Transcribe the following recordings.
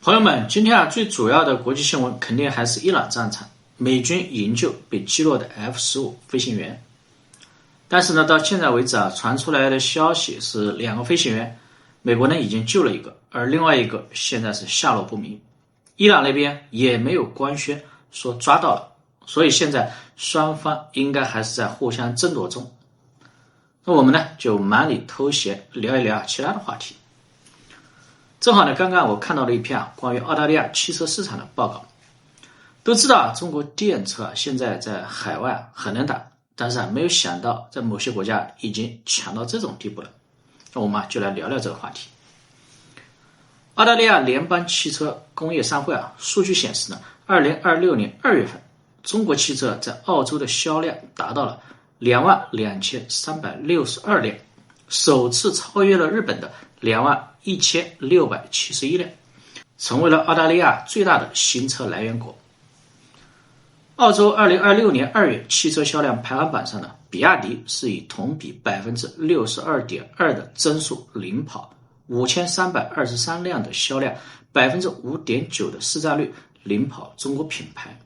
朋友们，今天最主要的国际新闻肯定还是伊朗战场，美军营救被击落的 F-15飞行员。但是呢，到现在为止传出来的消息是2个飞行员，美国呢已经救了一个，而另外一个现在是下落不明。伊朗那边也没有官宣说抓到了，所以现在双方应该还是在互相争夺中。那我们呢就忙里偷闲聊一聊其他的话题。正好呢，刚刚我看到了一篇关于澳大利亚汽车市场的报告。都知道中国电车现在在海外很能打，但是没有想到在某些国家已经强到这种地步了。那我们就来聊聊这个话题。澳大利亚联邦汽车工业商会数据显示呢，2026年2月份，中国汽车在澳洲的销量达到了22362辆，首次超越了日本的21671辆，成为了澳大利亚最大的新车来源国。澳洲2026年2月汽车销量排行榜上呢，比亚迪是以同比 62.2% 的增速领跑，5323辆的销量， 5.9% 的市占率领跑中国品牌。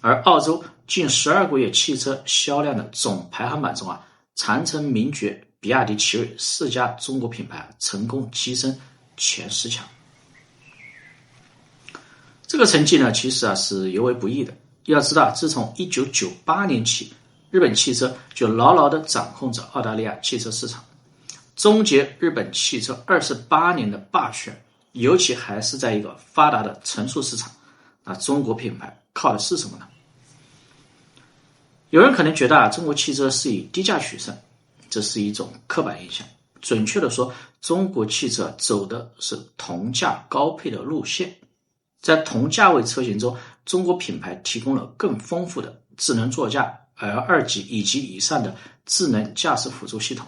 而澳洲近12个月汽车销量的总排行榜中长城、名爵、比亚迪、奇瑞4家中国品牌成功跻身前10强。这个成绩呢，其实是尤为不易的。要知道，自从1998年起，日本汽车就牢牢地掌控着澳大利亚汽车市场，终结日本汽车28年的霸权，尤其还是在一个发达的成熟市场。那中国品牌靠的是什么呢？有人可能觉得中国汽车是以低价取胜，这是一种刻板印象。准确的说，中国汽车走的是同价高配的路线。在同价位车型中，中国品牌提供了更丰富的智能座驾、L2 级以及以上的智能驾驶辅助系统，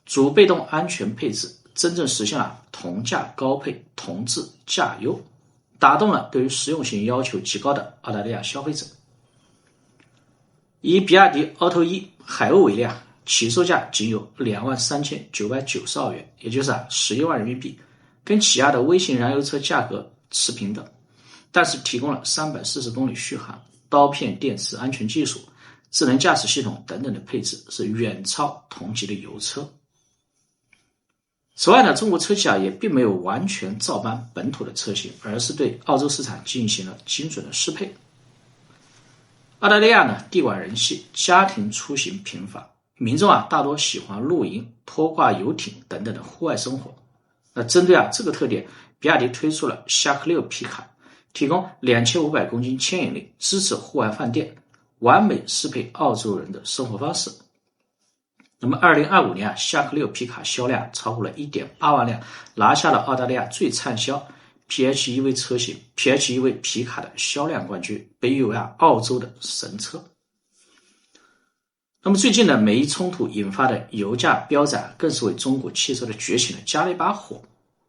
主被动安全配置，真正实现了同价高配、同质价优，打动了对于实用性要求极高的澳大利亚消费者。以比亚迪 Auto 1海鸥为例起售价仅有23990澳元，也就是11万人民币，跟起亚的微型燃油车价格持平的，但是提供了340公里续航、刀片电池安全技术、智能驾驶系统等等的配置，是远超同级的油车。此外呢，中国车企也并没有完全照搬本土的车型，而是对澳洲市场进行了精准的适配。澳大利亚呢，地广人稀，家庭出行频繁，民众大多喜欢露营、拖挂游艇等等的户外生活。那针对这个特点，比亚迪推出了夏克6皮卡，提供2500公斤牵引力，支持户外饭店，完美适配澳洲人的生活方式。那么2025年夏克6皮卡销量超过了 1.8 万辆，拿下了澳大利亚最畅销 PHEV 车型 PHEV 皮卡的销量冠军，被誉为澳洲的神车。那么最近的美伊冲突引发的油价飙涨，更是为中国汽车的崛起加了一把火。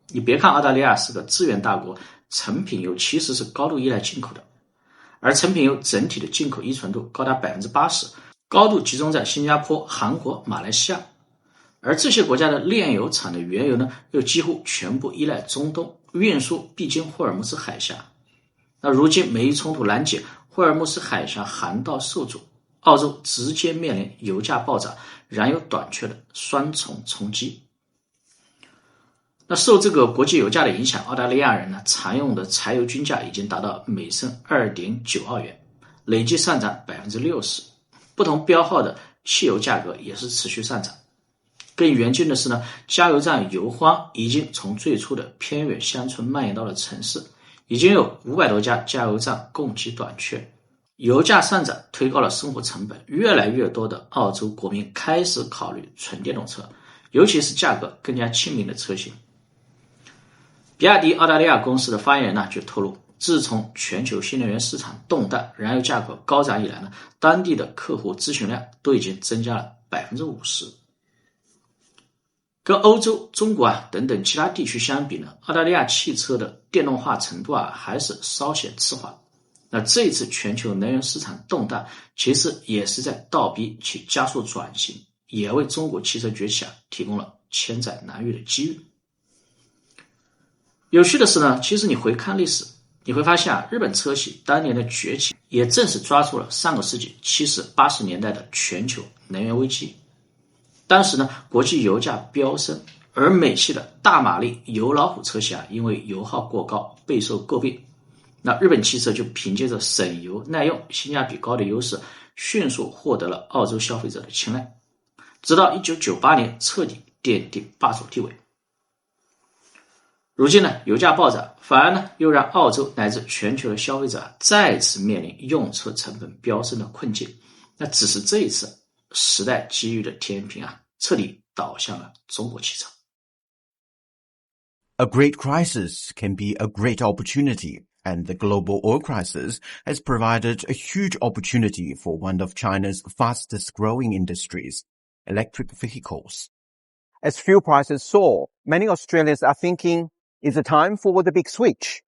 你别看澳大利亚是个资源大国，成品油其实是高度依赖进口的，而成品油整体的进口依存度高达 80%， 高度集中在新加坡、韩国、马来西亚。而这些国家的炼油厂的原油呢，又几乎全部依赖中东，运输必经霍尔木兹海峡。那如今美伊冲突难解，霍尔木兹海峡航道受阻，澳洲直接面临油价暴涨、燃油短缺的双重冲击。那受这个国际油价的影响，澳大利亚人呢常用的柴油均价已经达到每升 2.9 澳元，累计上涨 60%。不同标号的汽油价格也是持续上涨。更严峻的是呢，加油站油荒已经从最初的偏远乡村蔓延到了城市，已经有500多家加油站供给短缺。油价上涨推高了生活成本，越来越多的澳洲国民开始考虑纯电动车，尤其是价格更加亲民的车型。比亚迪澳大利亚公司的发言人就透露，自从全球新能源市场动荡、燃油价格高涨以来呢，当地的客户咨询量都已经增加了 50%。跟欧洲、中国等等其他地区相比呢，澳大利亚汽车的电动化程度还是稍显迟缓。那这一次全球能源市场动荡，其实也是在倒逼其加速转型，也为中国汽车崛起提供了千载难遇的机遇。有趣的是呢，其实你回看历史，你会发现啊，日本车企当年的崛起，也正是抓住了上个世纪70、80年代的全球能源危机。当时呢，国际油价飙升，而美系的大马力油老虎车企啊，因为油耗过高备受诟病。那日本汽车就凭借着省油、耐用、性价比高的优势，迅速获得了澳洲消费者的青睐，直到1998年彻底奠定霸主地位。如今呢，油价暴涨，反而呢又让澳洲乃至全球的消费者再次面临用车成本飙升的困境。那只是这一次时代机遇的天平啊，彻底倒向了中国汽车。A great crisis can be a great opportunity, and the global oil crisis has provided a huge opportunity for one of China's fastest growing industries, electric vehicles. As fuel prices soar, many Australians are thinking, is it time for the big switch?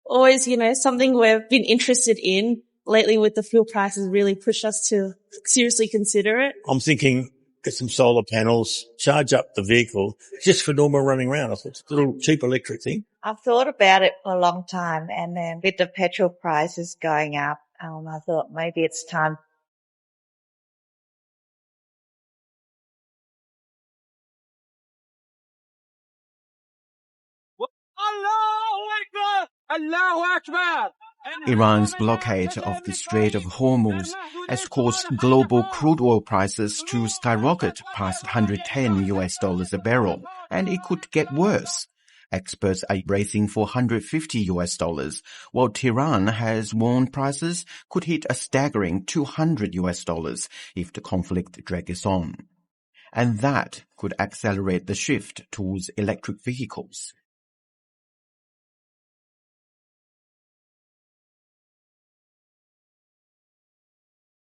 Always, something we've been interested in lately with the fuel prices really pushed us to seriously consider it. I'm thinking get some solar panels, charge up the vehicle just for normal running around. I thought it's a little cheap electric thing. I've thought about it for a long time, and then with the petrol prices going up, I thought maybe it's time. Iran's blockade of the Strait of Hormuz has caused global crude oil prices to skyrocket past $110 a barrel, and it could get worse. Experts are bracing for $150, while Tehran has warned prices could hit a staggering $200 if the conflict drags on. And that could accelerate the shift towards electric vehicles.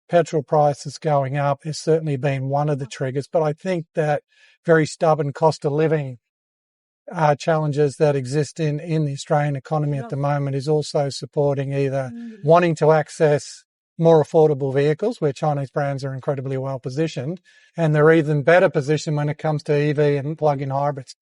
Petrol prices going up has certainly been one of the triggers, but I think that very stubborn cost of living challenges that exist in the Australian economy at the moment is also supporting either wanting to access more affordable vehicles, where Chinese brands are incredibly well positioned, and they're even better positioned when it comes to EV and plug-in hybrids.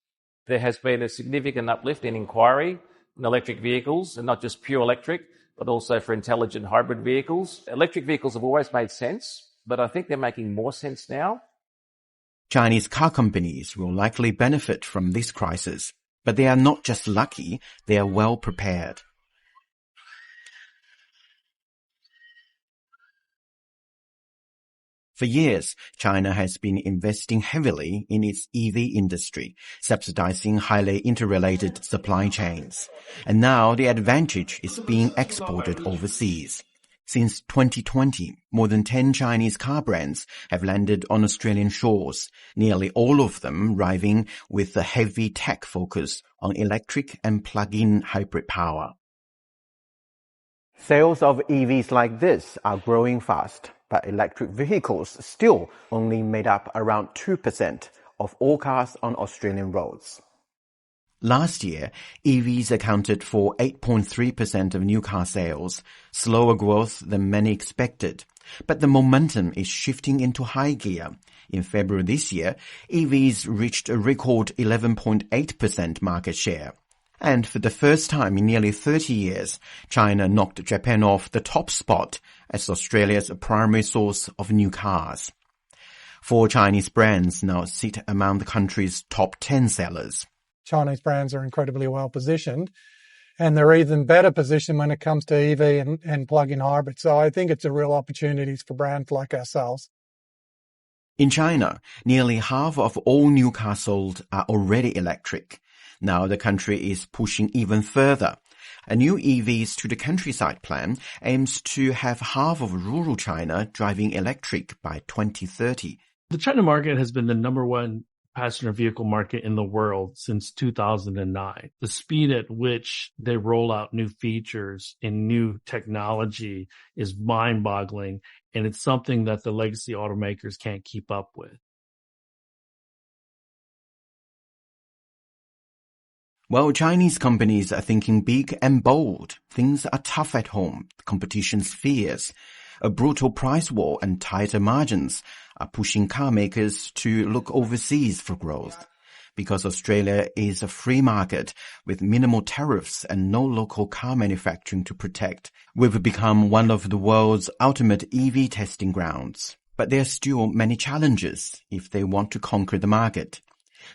There has been a significant uplift in inquiry in electric vehicles, and not just pure electric, but also for intelligent hybrid vehicles. Electric vehicles have always made sense, but I think they're making more sense now. Chinese car companies will likely benefit from this crisis, but they are not just lucky, they are well prepared. For years, China has been investing heavily in its EV industry, subsidizing highly interrelated supply chains. And now the advantage is being exported overseas. Since 2020, more than 10 Chinese car brands have landed on Australian shores, nearly all of them arriving with a heavy tech focus on electric and plug-in hybrid power. Sales of EVs like this are growing fast, but electric vehicles still only made up around 2% of all cars on Australian roads. Last year, EVs accounted for 8.3% of new car sales, slower growth than many expected. But the momentum is shifting into high gear. In February this year, EVs reached a record 11.8% market share. And for the first time in nearly 30 years, China knocked Japan off the top spot as Australia's primary source of new cars. 4 Chinese brands now sit among the country's top 10 sellers. Chinese brands are incredibly well positioned, and they're even better positioned when it comes to EV and plug-in hybrids. So I think it's a real opportunity for brands like ourselves. In China, nearly half of all new cars sold are already electric. Now the country is pushing even further. A new EVs to the countryside plan aims to have half of rural China driving electric by 2030. The China market has been the number one passenger vehicle market in the world since 2009. The speed at which they roll out new features and new technology is mind-boggling, and it's something that the legacy automakers can't keep up with. While Chinese companies are thinking big and bold, things are tough at home, competition's fierce. A brutal price war and tighter margins are pushing car makers to look overseas for growth. Because Australia is a free market with minimal tariffs and no local car manufacturing to protect, we've become one of the world's ultimate EV testing grounds. But there are still many challenges if they want to conquer the market.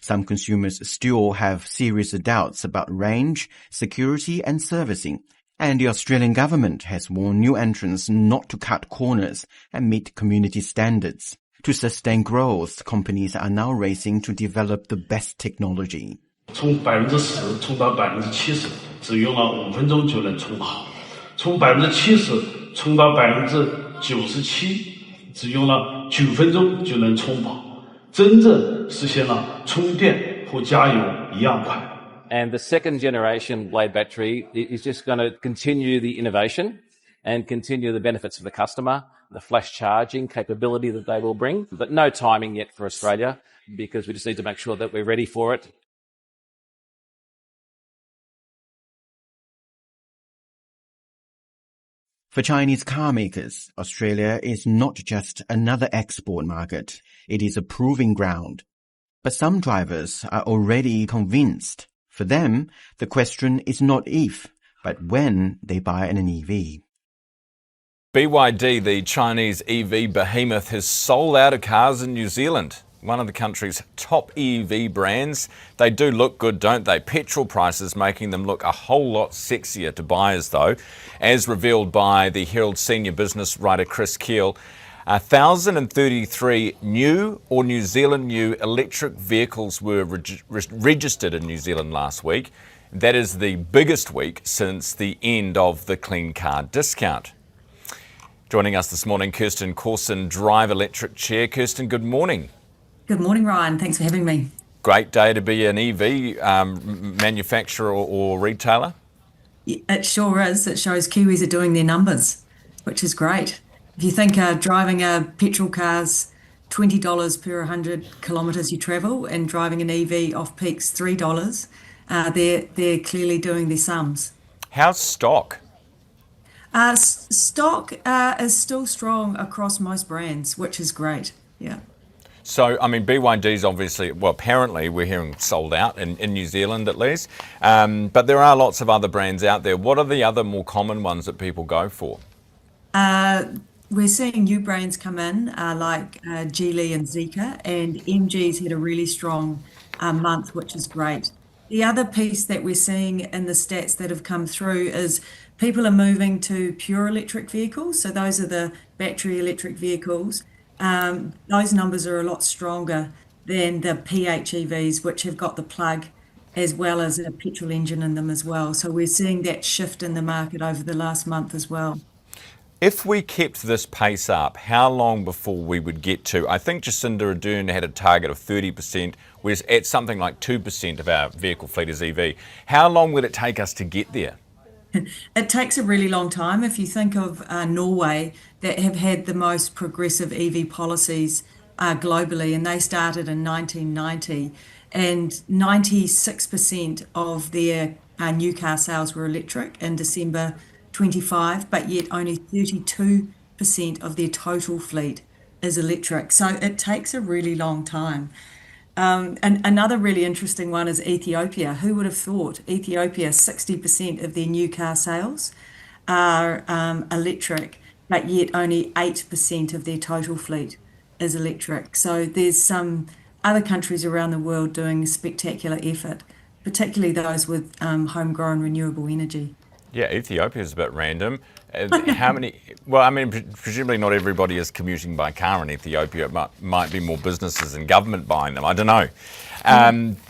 Some consumers still have serious doubts about range, security and servicing, and the Australian government has warned new entrants not to cut corners and meet community standards. To sustain growth, companies are now racing to develop the best technology. 从10%冲到70%，只用了5分钟就能冲好；从70%冲到97%，只用了9分钟就能充饱。真正实现了充电和加油一样快。And the second generation blade battery is just going to continue the innovation and continue the benefits for the customer, the flash charging capability that they will bring, but no timing yet for Australia because we just need to make sure that we're ready for it. For Chinese car makers, Australia is not just another export market. It is a proving ground. But some drivers are already convinced. For them, the question is not if, but when they buy an EV. BYD, the Chinese EV behemoth, has sold out of cars in New Zealand, one of the country's top EV brands. They do look good, don't they? Petrol prices making them look a whole lot sexier to buyers, though. As revealed by the Herald senior business writer Chris Keel, 1,033 new or New Zealand new electric vehicles were registered in New Zealand last week. That is the biggest week since the end of the Clean Car Discount. Joining us this morning, Kirsten Corson, Drive Electric Chair. Kirsten, good morning. Good morning, Ryan. Thanks for having me. Great day to be an EV manufacturer or retailer. It sure is. It shows Kiwis are doing their numbers, which is great. If you think driving a petrol car's $20 per 100 kilometres you travel and driving an EV off peak's $3, they're clearly doing their sums. How's stock? Stock is still strong across most brands, which is great. Yeah. So, I mean, BYD's obviously, well, apparently we're hearing sold out in New Zealand at least. But there are lots of other brands out there. What are the other more common ones that people go for? We're seeing new brands come in like Geely and Zeekr, and MG's had a really strong month, which is great. The other piece that we're seeing in the stats that have come through is people are moving to pure electric vehicles. So those are the battery electric vehicles. Those numbers are a lot stronger than the PHEVs, which have got the plug as well as a petrol engine in them as well. So we're seeing that shift in the market over the last month as well. If we kept this pace up, how long before we would get to, I think Jacinda Ardern had a target of 30%, whereas at something like 2% of our vehicle fleet is EV. How long would it take us to get there? It takes a really long time. If you think of Norway, that have had the most progressive EV policies globally, and they started in 1990, and 96% of their new car sales were electric in December 25, but yet only 32% of their total fleet is electric. So it takes a really long time. And another really interesting one is Ethiopia. Who would have thought Ethiopia, 60% of their new car sales are electric, but yet only 8% of their total fleet is electric. So there's some other countries around the world doing a spectacular effort, particularly those with homegrown renewable energy. Yeah, Ethiopia is a bit random. How many? Well, I mean, presumably not everybody is commuting by car in Ethiopia. It might be more businesses and government buying them. I don't know.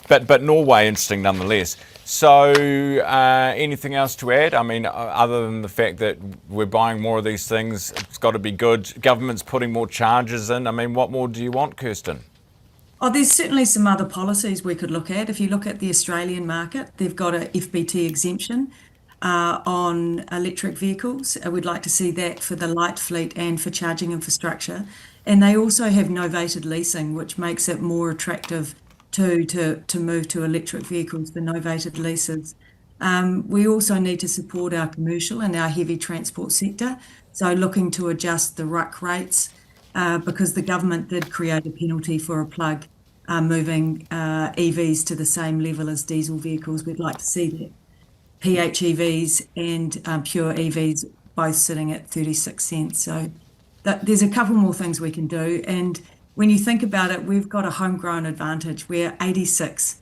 But Norway, interesting nonetheless. So anything else to add? I mean, other than the fact that we're buying more of these things, it's got to be good. Government's putting more charges in. I mean, what more do you want, Kirsten? Oh, there's certainly some other policies we could look at. If you look at the Australian market, they've got a FBT exemption on electric vehicles. We'd like to see that for the light fleet and for charging infrastructure. And they also have novated leasing, which makes it more attractive to move to electric vehicles for novated leases. We also need to support our commercial and our heavy transport sector, so looking to adjust the RUC rates because the government did create a penalty for a plug moving EVs to the same level as diesel vehicles. We'd like to see that. PHEVs and pure EVs both sitting at 36 cents. So there's a couple more things we can do. And when you think about it, we've got a homegrown advantage. We're 86%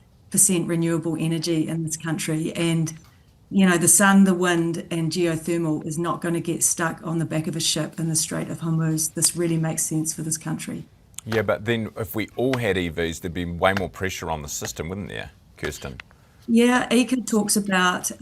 renewable energy in this country. And, you know, the sun, the wind and geothermal is not going to get stuck on the back of a ship in the Strait of Hormuz. This really makes sense for this country. Yeah, but then if we all had EVs, there'd be way more pressure on the system, wouldn't there, Kirsten? Yeah, ECA talks about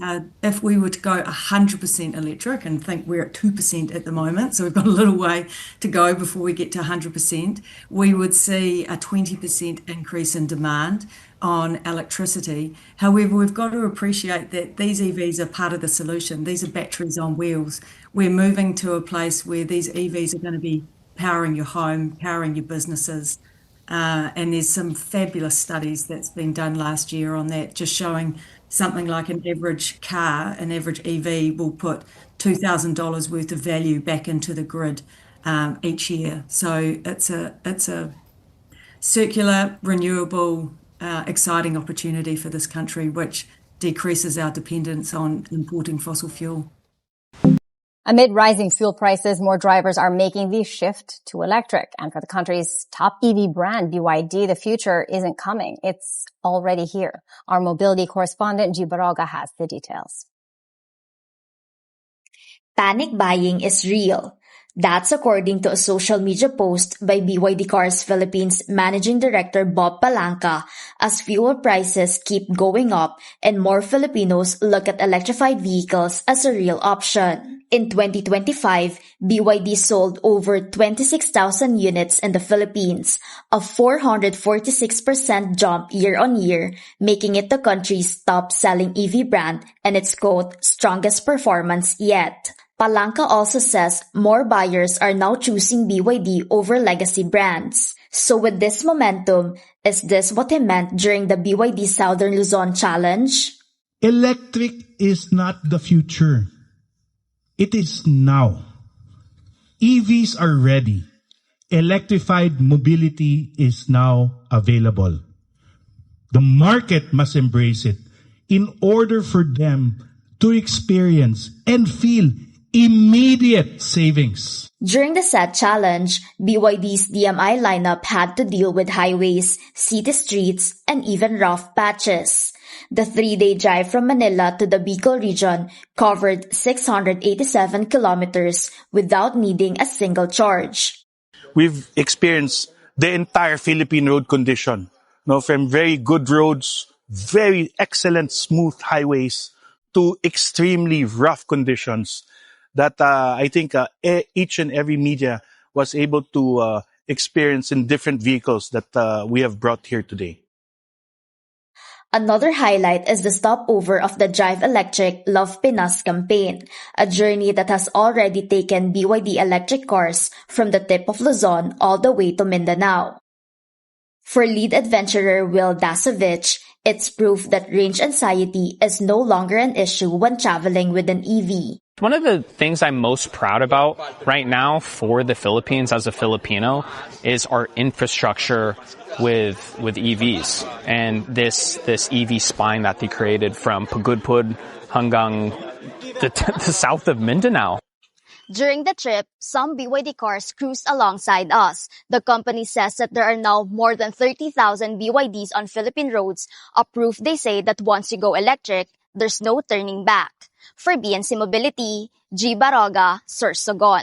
if we were to go 100% electric, and think we're at 2% at the moment, so we've got a little way to go before we get to 100%, we would see a 20% increase in demand on electricity. However, we've got to appreciate that these EVs are part of the solution. These are batteries on wheels. We're moving to a place where these EVs are going to be powering your home, powering your businesses. And there's some fabulous studies that's been done last year on that, just showing something like an average car, an average EV will put $2,000 worth of value back into the grid each year. So it's a circular, renewable, exciting opportunity for this country, which decreases our dependence on importing fossil fuel. Amid rising fuel prices, more drivers are making the shift to electric. And for the country's top EV brand, BYD, the future isn't coming. It's already here. Our mobility correspondent, G. Baroga, has the details. Panic buying is real. That's according to a social media post by BYD Cars Philippines Managing Director Bob Palanca, as fuel prices keep going up and more Filipinos look at electrified vehicles as a real option. In 2025, BYD sold over 26,000 units in the Philippines, a 446% jump year-on-year, making it the country's top-selling EV brand and its, quote, strongest performance yet. Palanca also says more buyers are now choosing BYD over legacy brands. So with this momentum, is this what he meant during the BYD Southern Luzon Challenge? Electric is not the future. It is now. EVs are ready. Electrified mobility is now available. The market must embrace it in order for them to experience and feel immediate savings. During the set challenge, BYD's DMI lineup had to deal with highways, city streets, and even rough patches. The 3-day drive from Manila to the Bicol region covered 687 kilometers without needing a single charge. We've experienced the entire Philippine road condition, from very good roads, very excellent smooth highways, to extremely rough conditions that I think each and every media was able to experience in different vehicles that we have brought here today. Another highlight is the stopover of the Drive Electric Love Pinas campaign, a journey that has already taken BYD electric cars from the tip of Luzon all the way to Mindanao. For lead adventurer Will Dasovich, it's proof that range anxiety is no longer an issue when traveling with an EV. One of the things I'm most proud about right now for the Philippines as a Filipino is our infrastructure with EVs and this EV spine that they created from Pagudpud hanggang the south of Mindanao. During the trip, some BYD cars cruised alongside us. The company says that there are now more than 30,000 BYDs on Philippine roads, a proof they say that once you go electric, there's no turning back. For BNC Mobility, G. Baroga, Sorsogon.